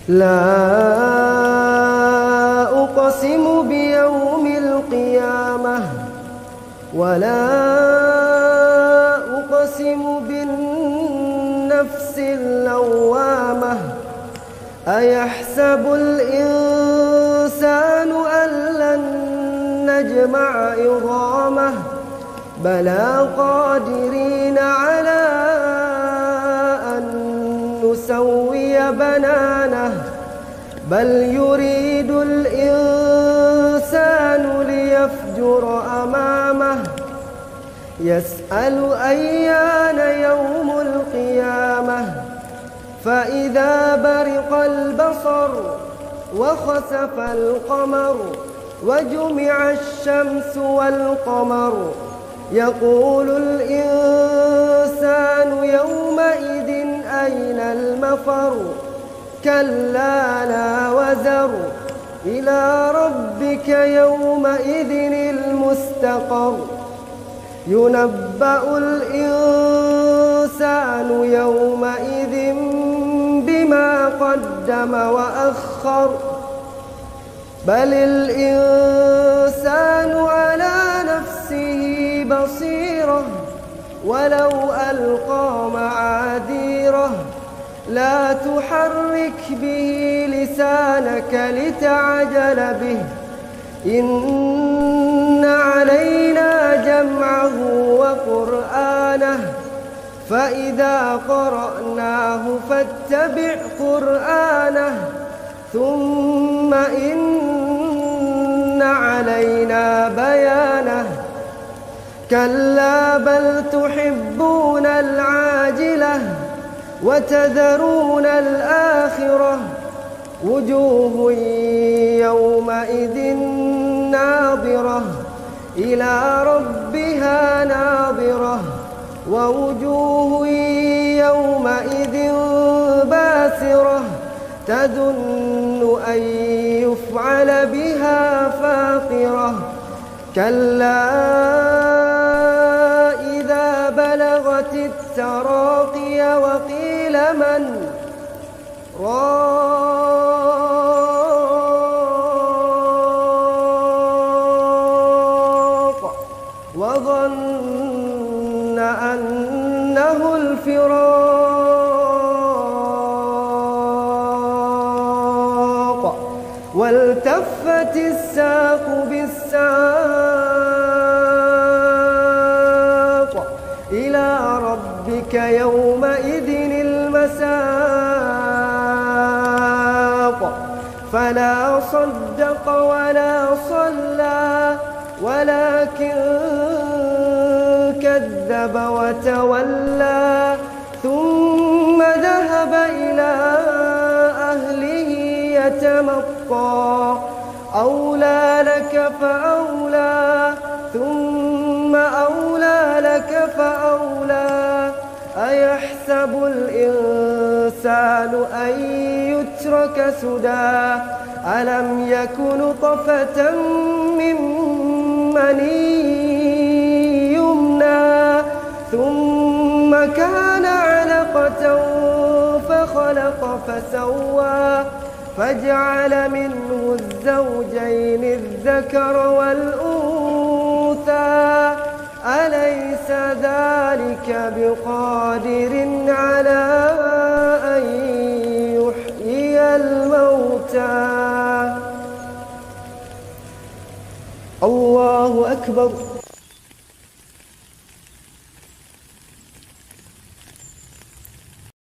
لا أقسم بيوم القيامة ولا أقسم بالنفس اللوامة أيحسب الإنسان أن لن نجمع عظامه بلى قادرين على أن نسوي بنانه بل يريد الإنسان ليفجر أمامه يسأل أيان يوم القيامة فإذا برق البصر وخسف القمر وجمع الشمس والقمر يقول الإنسان يومئذ أين المفر كلا لا وزر إلى ربك يومئذ المستقر ينبأ الإنسان يومئذ بما قدم وأخر بل الإنسان على نفسه بصيرة ولو ألقى معاذيره لا تحرك به لسانك لتعجل به إن علينا جمعه وقرآنه فإذا قرأناه فاتبع قرآنه ثم إن علينا بيانه كلا بل تحبون العاجلة وتذرون الآخرة وجوه يومئذ ناظرة إلى ربها ناظرة ووجوه يومئذ باسرة تظن أن يفعل بها فاقرة كلا إذا بلغت التراقي وقيل من راق وظن أنه الفراق والتفت الساق بالساق إلى ربك يومئذ المساق فلا صدق ولا صلى ولكن كذب وتولى ثم ذهب إلى أهله يتمطى أولى لك فأولى ثم أولى لك فأولى أيحسب الإنسان أن يترك سدى ألم يك نطفة من مني يمنى ثم كان علقة فخلق فسوى فجعل منه الزوجين الذكر والأنثى أليس ذلك بقادر على أن يحيي الموتى الله أكبر.